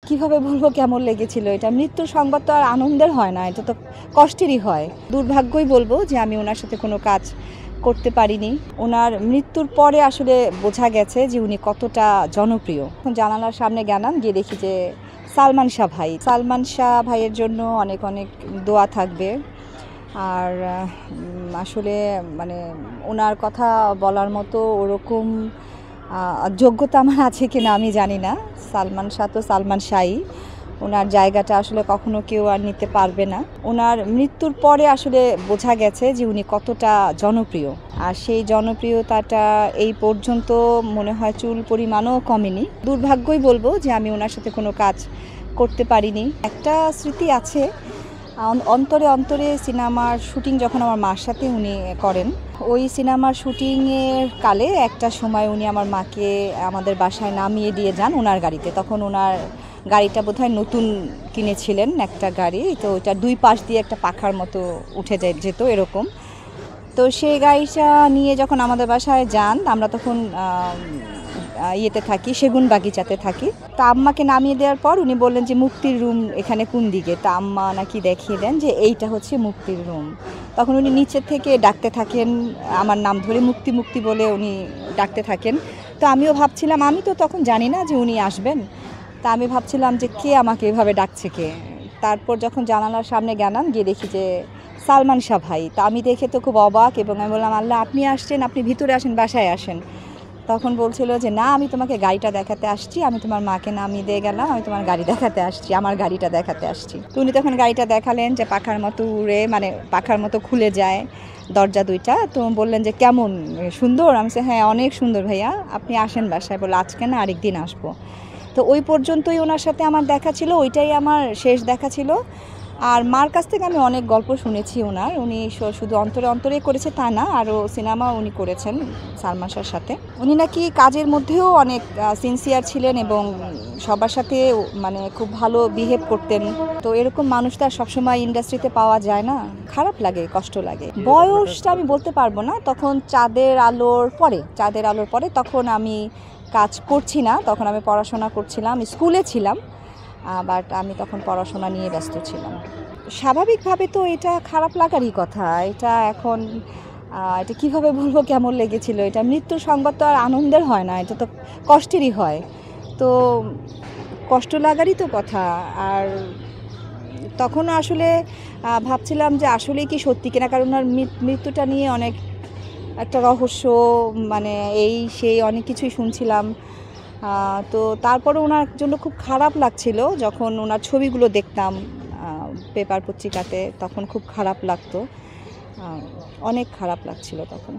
কিভাবে বলবো কেমন লেগেছিল এটা? মৃত্যুর সংবাদ তো আর আনন্দের হয় না, এটা তো কষ্টেরই হয়। দুর্ভাগ্যই বলবো যে আমি ওনার সাথে কোনো কাজ করতে পারিনি। ওনার মৃত্যুর পরে আসলে বোঝা গেছে যে উনি কতটা জনপ্রিয়। এখন জানালার সামনে গেলাম, গিয়ে দেখি যে সালমান শাহ ভাইয়ের জন্য অনেক অনেক দোয়া থাকবে। আর আসলে মানে ওনার কথা বলার মতো ওরকম যোগ্যতা আমার আছে কিনা আমি জানি না। সালমান শাহ তো সালমান শাহই, ওনার জায়গাটা আসলে কখনো কেউ আর নিতে পারবে না। ওনার মৃত্যুর পরে আসলে বোঝা গেছে যে উনি কতটা জনপ্রিয়, আর সেই জনপ্রিয়তাটা এই পর্যন্ত মনে হয় চুল পরিমাণও কমেনি। দুর্ভাগ্যই বলবো যে আমি ওনার সাথে কোনো কাজ করতে পারিনি। একটা স্মৃতি আছে, অন্তরে অন্তরে সিনেমার শুটিং যখন আমার মার সাথে উনি করেন, ওই সিনেমার শুটিংয়ের কালে একটা সময় উনি আমার মাকে আমাদের বাসায় নামিয়ে দিয়ে যান ওনার গাড়িতে। তখন ওনার গাড়িটা বোধহয় নতুন কিনেছিলেন একটা গাড়ি, তো ওইটা দুই পাশ দিয়ে একটা পাখার মতো উঠে যেত এরকম। তো সেই গাড়িটা নিয়ে যখন আমাদের বাসায় যান, আমরা তখন ইয়েতে থাকি, সেগুন বাগিচাতে থাকি। তা আম্মাকে নামিয়ে দেওয়ার পর উনি বললেন যে মুক্তির রুম এখানে কোন দিকে। তা আম্মা নাকি দেখিয়ে দেন যে এইটা হচ্ছে মুক্তির রুম। তখন উনি নিচের থেকে ডাকতে থাকেন আমার নাম ধরে, মুক্তি মুক্তি বলে উনি ডাকতে থাকেন। তো আমিও ভাবছিলাম, আমি তো তখন জানি না যে উনি আসবেন, তা আমি ভাবছিলাম যে কে আমাকে এভাবে ডাকছে কে। তারপর যখন জানালার সামনে গেলাম, গিয়ে দেখি যে সালমান শাহ ভাই। তা আমি দেখে তো খুব অবাক, এবং আমি বললাম, আল্লাহ আপনি আসছেন, আপনি ভিতরে আসেন, বাসায় আসেন। তখন বলছিল যে না, আমি তোমাকে গাড়িটা দেখাতে আসছি, আমি তোমার মাকে নামিয়ে দিয়ে গেলাম, আমি তোমার গাড়ি দেখাতে আসছি, আমার গাড়িটা দেখাতে আসছি। তো উনি তখন গাড়িটা দেখালেন যে পাখার মতো উড়ে, মানে পাখার মতো খুলে যায় দরজা দুইটা। তো বললেন যে কেমন, সুন্দর? আমি বলছি হ্যাঁ অনেক সুন্দর ভাইয়া, আপনি আসেন বাসায়। বলে আজকে না, আরেকদিন আসবো। তো ওই পর্যন্তই ওনার সাথে আমার দেখা ছিল, ওইটাই আমার শেষ দেখা ছিল। আর মার কাছ থেকে আমি অনেক গল্প শুনেছি ওনার, উনি শুধু অন্তরে অন্তরে করেছে তা না, আরও সিনেমা উনি করেছেন সালমান শাহর সাথে। উনি নাকি কাজের মধ্যেও অনেক সিনসিয়ার ছিলেন এবং সবার সাথে মানে খুব ভালো বিহেভ করতেন। তো এরকম মানুষ তো আর সবসময় ইন্ডাস্ট্রিতে পাওয়া যায় না, খারাপ লাগে, কষ্ট লাগে। বয়সটা আমি বলতে পারবো না, তখন চাঁদের আলোর পরে তখন আমি কাজ করছি না, তখন আমি পড়াশোনা করছিলাম, স্কুলে ছিলাম, বাট আমি তখন পড়াশোনা নিয়ে ব্যস্ত ছিলাম। স্বাভাবিকভাবে তো এটা খারাপ লাগারই কথা। এটা এখন এটা কিভাবে বলবো কেমন লেগেছিল এটা? মৃত্যুর সংবাদ তো আর আনন্দের হয় না, এটা তো কষ্টেরই হয়। তো কষ্ট লাগারই তো কথা। আর তখন আসলে ভাবছিলাম যে আসলেই কি সত্যি কিনা, কারণ ওনার মৃত্যুটা নিয়ে অনেক একটা রহস্য, মানে এই সেই অনেক কিছুই শুনছিলাম। তো তারপরে ওনার জন্য খুব খারাপ লাগছিল যখন ওনার ছবিগুলো দেখতাম পেপার পত্রিকাতে, তখন খুব খারাপ লাগতো, অনেক খারাপ লাগছিল তখন।